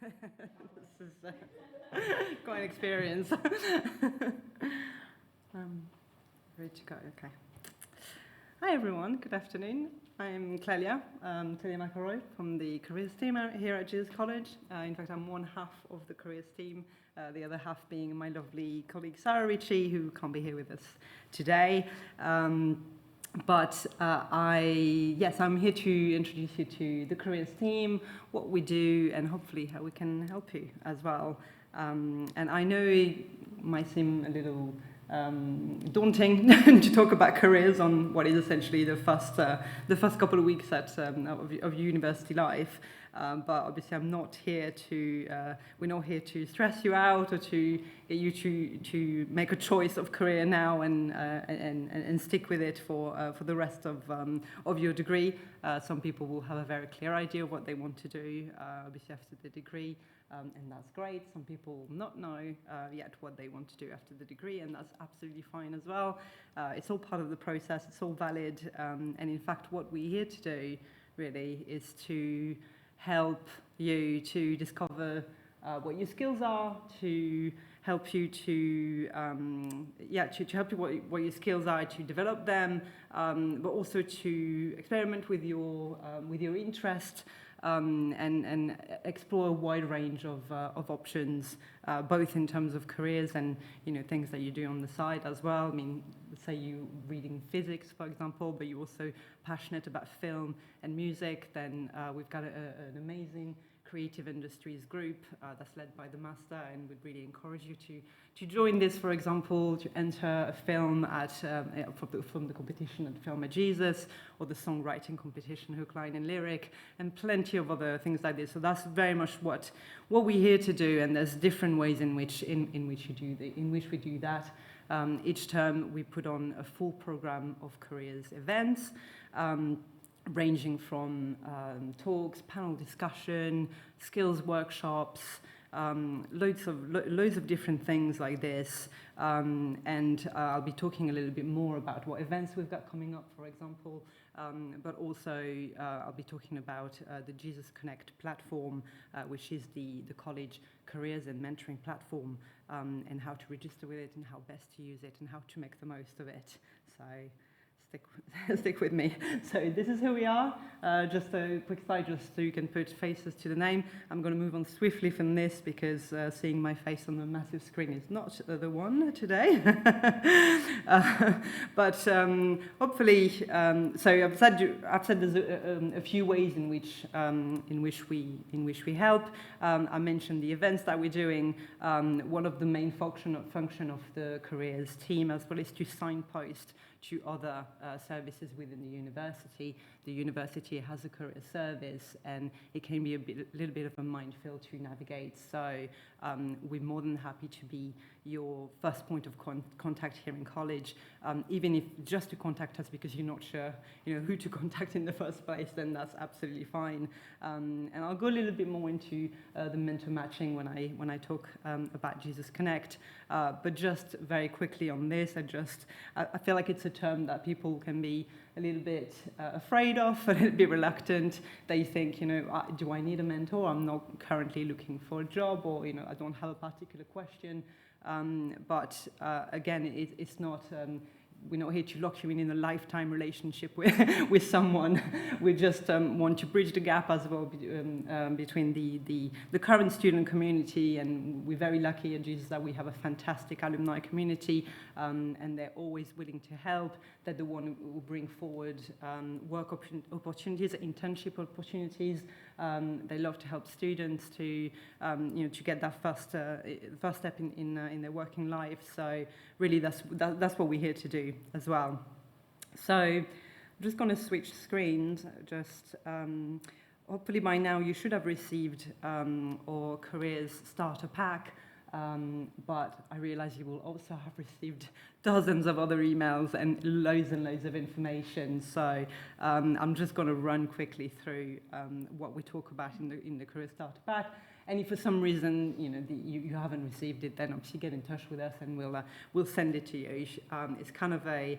This is quite an experience. Ready to go, okay. Hi everyone, good afternoon. I'm Clelia McElroy from the careers team here at Jesus College. In fact, I'm one half of the careers team, the other half being my lovely colleague Sarah Ritchie, who can't be here with us today. I'm here to introduce you to the careers team, what we do, and hopefully how we can help you as well. And I know it might seem a little daunting to talk about careers on what is essentially the first couple of weeks of university life. But obviously, we're not here to stress you out or to get you to make a choice of career now and stick with it for the rest of your degree. Some people will have a very clear idea of what they want to do, obviously after the degree. And that's great. Some people will not know yet what they want to do after the degree, and that's absolutely fine as well. It's all part of the process. It's all valid. And in fact, what we're here to do really is to help you to discover what your skills are, to help you to help you what your skills are, to develop them, but also to experiment with your interest. And explore a wide range of options, both in terms of careers and things that you do on the side as well. I mean, say you're reading physics, for example, but you're also passionate about film and music. Then we've got an amazing creative industries group that's led by the master, and would really encourage you to join this, for example, to enter a film from the competition at Film at Jesus, or the songwriting competition Hook, Line and Lyric, and plenty of other things like this. So that's very much what we're here to do, and there's different ways in which we do that. Each term we put on a full program of careers events. Ranging from talks, panel discussion, skills workshops, loads of different things like this. And I'll be talking a little bit more about what events we've got coming up, for example. But also I'll be talking about the Jesus Connect platform, which is the college careers and mentoring platform, and how to register with it and how best to use it and how to make the most of it. So stick with me. So this is who we are. Just a quick slide, just so you can put faces to the name. I'm going to move on swiftly from this because seeing my face on the massive screen is not the one today. But hopefully, so I've said there's a few ways in which we help. I mentioned the events that we're doing. One of the main function of the careers team as well is to signpost to other services within the university. The university has a career service, and it can be a little bit of a minefield to navigate. So we're more than happy to be your first point of contact here in college. Even if just to contact us because you're not sure, who to contact in the first place, then that's absolutely fine. And I'll go a little bit more into the mentor matching when I talk about Jesus Connect. But just very quickly on this, I feel like it's a term that people can be a little bit afraid of, a little bit reluctant. They think, do I need a mentor? I'm not currently looking for a job, or I don't have a particular question. But again, it's not. We're not here to lock you in a lifetime relationship with someone. We just want to bridge the gap as well between the current student community, and we're very lucky at Jesus that we have a fantastic alumni community, and they're always willing to help. They're the one who will bring forward work opportunities, internship opportunities. They love to help students to get that first step in their working life. So really, that's what we're here to do as well. So I'm just going to switch screens. Hopefully by now you should have received our careers starter pack. But I realize you will also have received dozens of other emails and loads of information. So I'm just going to run quickly through what we talk about in the Career Starter Pack. And if for some reason you haven't received it, then obviously get in touch with us and we'll send it to you. It's kind of a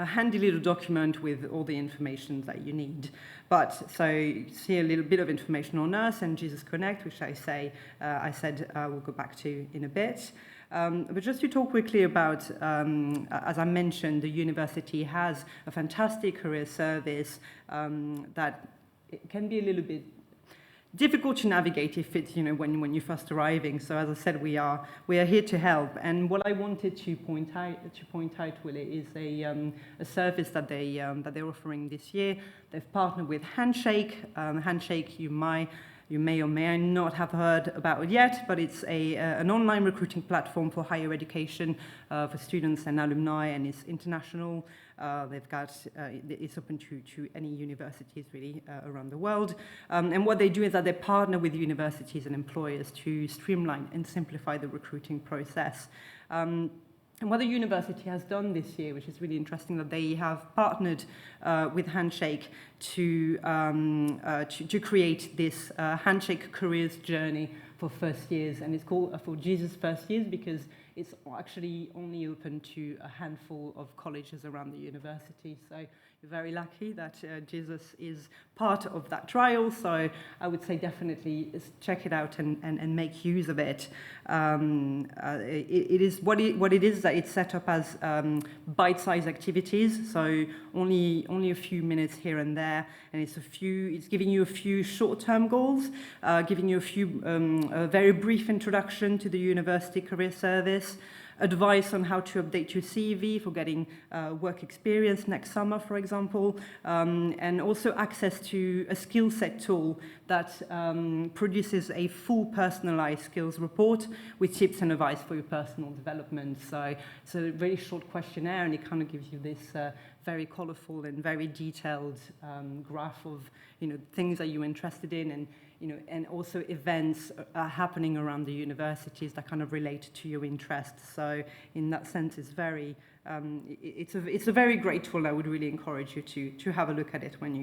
handy little document with all the information that you need. But so you see a little bit of information on us and Jesus Connect, which I said we'll go back to in a bit. But just to talk quickly about, as I mentioned, the university has a fantastic career service that it can be a little bit difficult to navigate if it's when you're first arriving. So as I said, we are here to help. And what I wanted to point out really is a service that they're offering this year. They've partnered with Handshake. Handshake, you may or may not have heard about it yet, but it's an online recruiting platform for higher education for students and alumni, and it's international. It's open to any universities really around the world. And what they do is that they partner with universities and employers to streamline and simplify the recruiting process. And what the university has done this year, which is really interesting, that they have partnered with Handshake to create this Handshake Careers Journey for first years, and it's called for Jesus First Years because it's actually only open to a handful of colleges around the university. So you're very lucky that Jesus is part of that trial. So I would say definitely check it out and make use of it. It is what it is that it's set up as bite-sized activities. So only a few minutes here and there, and it's giving you a few short-term goals, giving you a very brief introduction to the university career service, advice on how to update your CV for getting work experience next summer, for example, and also access to a skill set tool that produces a full personalized skills report with tips and advice for your personal development. So it's a very short questionnaire, and it kind of gives you this very colorful and very detailed graph of things that you're interested in, and also events happening around the universities that kind of relate to your interests. So in that sense, it's a very great tool. I would really encourage you to have a look at it when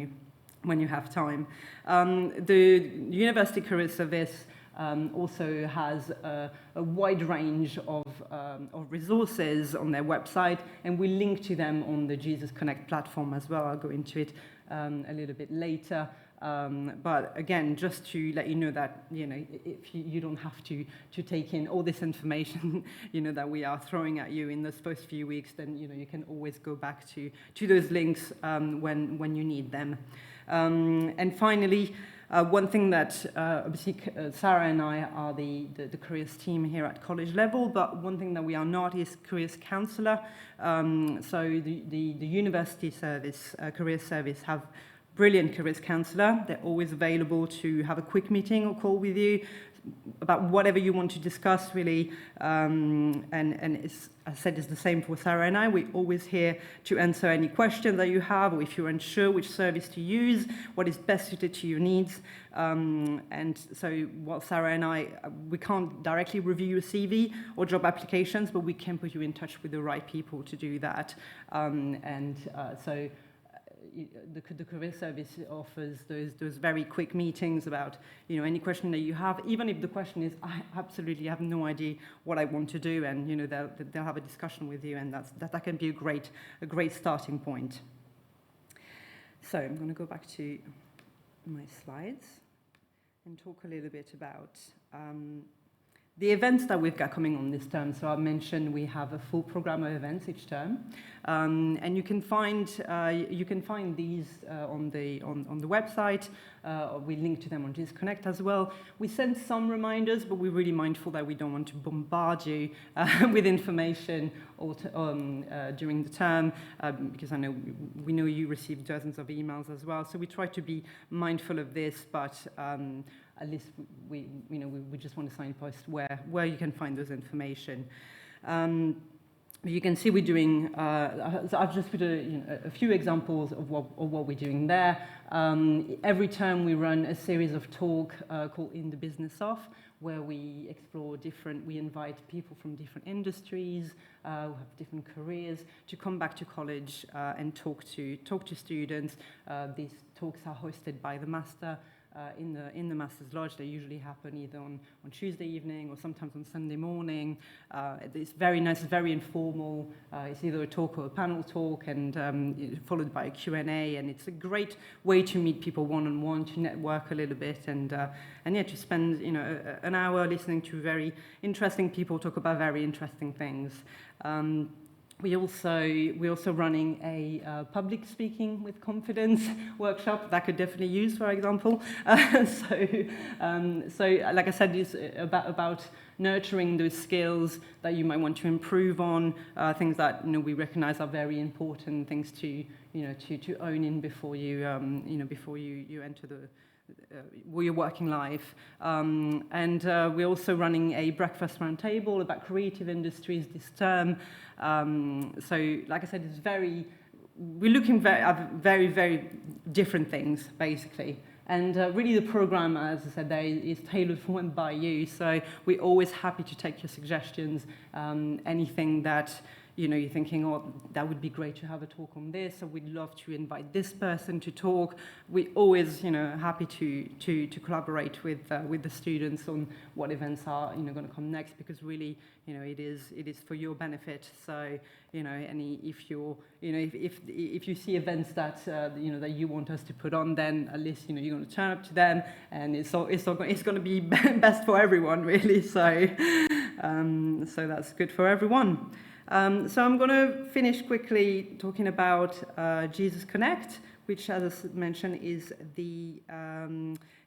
you have time. The University Career Service also has a wide range of resources on their website, and we link to them on the Jesus Connect platform as well. I'll go into it a little bit later. But again, just to let you know that if you don't have to take in all this information that we are throwing at you in those first few weeks, then you can always go back to those links when you need them. And finally, one thing that obviously Sarah and I are the careers team here at college level, but one thing that we are not is careers counsellor. So the university service, career service, have brilliant careers counsellor. They're always available to have a quick meeting or call with you about whatever you want to discuss, really. And as I said, it's the same for Sarah and I. We're always here to answer any questions that you have, or if you're unsure which service to use, what is best suited to your needs. And so while Sarah and I, we can't directly review your CV or job applications, but we can put you in touch with the right people to do that. So the career service offers those very quick meetings about any question that you have, even if the question is I absolutely have no idea what I want to do, and they'll have a discussion with you, and that can be a great starting point. So I'm going to go back to my slides and talk a little bit about the events that we've got coming on this term. So I mentioned we have a full program of events each term, and you can find these on the website. We link to them on Jesus Connect as well. We send some reminders, but we're really mindful that we don't want to bombard you with information during the term, because we know you receive dozens of emails as well. So we try to be mindful of this, but at least we just want to signpost where you can find those information. you can see we're doing, so I've just put a few examples of what we're doing there. Every term we run a series of talk called In the Business Of, where we explore we invite people from different industries who have different careers to come back to college and talk to students. These talks are hosted by the master in the Master's Lodge. They usually happen either on Tuesday evening or sometimes on Sunday morning. It's very nice, it's very informal. It's either a talk or a panel talk, and followed by a Q&A, and it's a great way to meet people one-on-one, to network a little bit, and yeah, to spend an hour listening to very interesting people talk about very interesting things. We're also running a public speaking with confidence workshop that I could definitely use, for example. So like I said, it's about nurturing those skills that you might want to improve on, things that we recognize are very important, things to own in before you enter your working life. And we're also running a breakfast roundtable about creative industries this term. So, like I said, we're looking at very, very different things, basically. And really the program, as I said, there is tailored for and by you. So we're always happy to take your suggestions, anything that you're thinking, oh, that would be great to have a talk on this, or we'd love to invite this person to talk. We're always, happy to collaborate with the students on what events are, going to come next, because really, it is for your benefit. So, and if you see events that that you want us to put on, then at least you're going to turn up to them, and it's going to be best for everyone, really. So, so that's good for everyone. So I'm going to finish quickly talking about Jesus Connect, which, as I mentioned, is the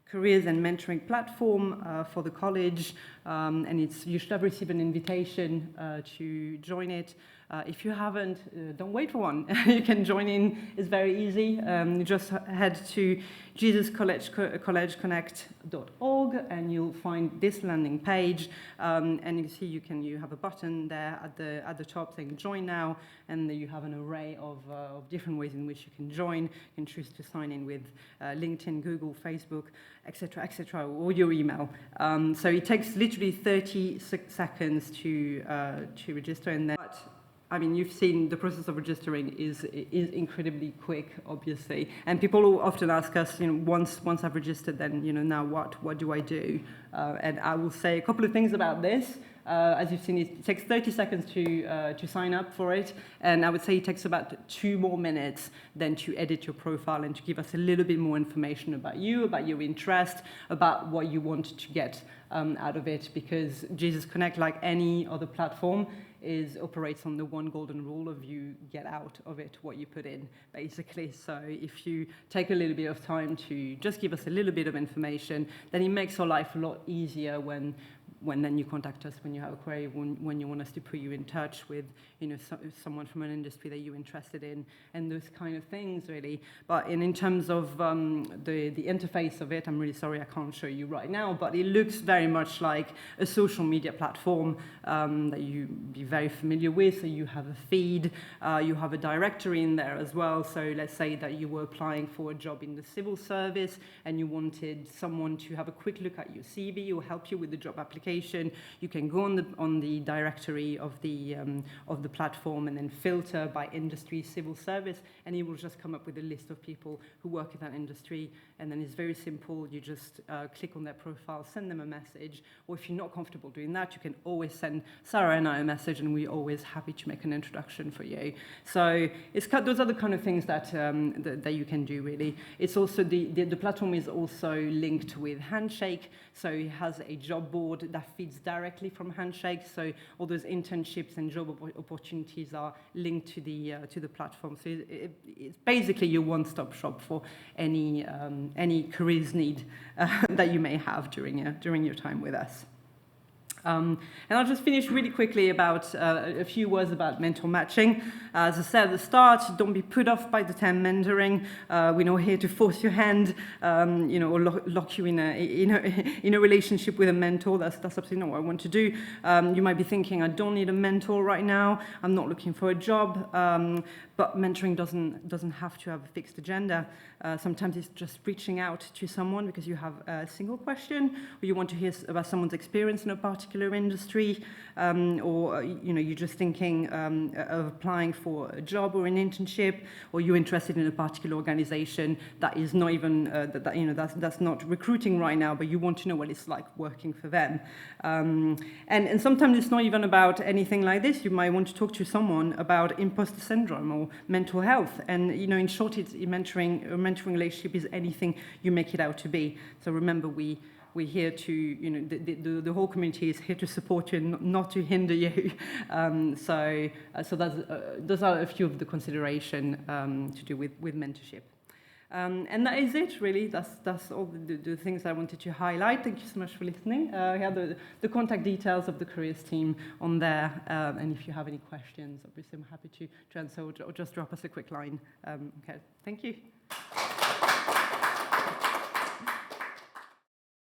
careers and mentoring platform for the college, and you should have received an invitation to join it. If you haven't, don't wait for one. You can join in. It's very easy. You just head to jesuscollegeconnect.org and you'll find this landing page. And you see you have a button there at the top saying join now, and you have an array of different ways in which you can join. You can choose to sign in with LinkedIn, Google, Facebook, etc., or your email. So it takes literally 30 seconds to register, and then. I mean, you've seen the process of registering is incredibly quick, obviously. And people will often ask us, once I've registered, then, now what do I do? And I will say a couple of things about this. As you've seen, it takes 30 seconds to sign up for it. And I would say it takes about 2 more minutes then to edit your profile and to give us a little bit more information about you, about your interest, about what you want to get out of it. Because Jesus Connect, like any other platform, operates on the one golden rule of you get out of it what you put in, basically. So if you take a little bit of time to just give us a little bit of information, then it makes our life a lot easier when then you contact us when you have a query, when you want us to put you in touch with someone from an industry that you're interested in, and those kind of things, really. But in terms of the interface of it, I'm really sorry I can't show you right now, but it looks very much like a social media platform that you'd be very familiar with. So you have a feed, you have a directory in there as well. So let's say that you were applying for a job in the civil service and you wanted someone to have a quick look at your CV or help you with the job application. You can go on the directory of the platform and then filter by industry, civil service, and it will just come up with a list of people who work in that industry. And then it's very simple. You just click on their profile, send them a message, or if you're not comfortable doing that, you can always send Sarah and I a message, and we're always happy to make an introduction for you. So those are the kind of things that that you can do, really. It's also the platform is also linked with Handshake, so it has a job board that feeds directly from Handshake. So all those internships and job opportunities are linked to the platform. So it's basically your one-stop shop for any careers need that you may have during your time with us. And I'll just finish really quickly about a few words about mentor matching. As I said at the start, don't be put off by the term mentoring. We're not here to force your hand, or lock you in a relationship with a mentor. That's absolutely not what I want to do. You might be thinking, I don't need a mentor right now. I'm not looking for a job. But mentoring doesn't have to have a fixed agenda. Sometimes it's just reaching out to someone because you have a single question, or you want to hear about someone's experience in a particular industry, or you're just thinking of applying for a job or an internship, or you're interested in a particular organization that is not even that's not recruiting right now, but you want to know what it's like working for them. And sometimes it's not even about anything like this. You might want to talk to someone about imposter syndrome or mental health. And in short, a mentoring relationship is anything you make it out to be. So remember, we're here to, the whole community is here to support you and not to hinder you. So those are a few of the consideration to do with mentorship. And that is it, really. That's all the things I wanted to highlight. Thank you so much for listening. We have the contact details of the careers team on there. And if you have any questions, obviously I'm happy to answer, or just drop us a quick line. Okay, thank you.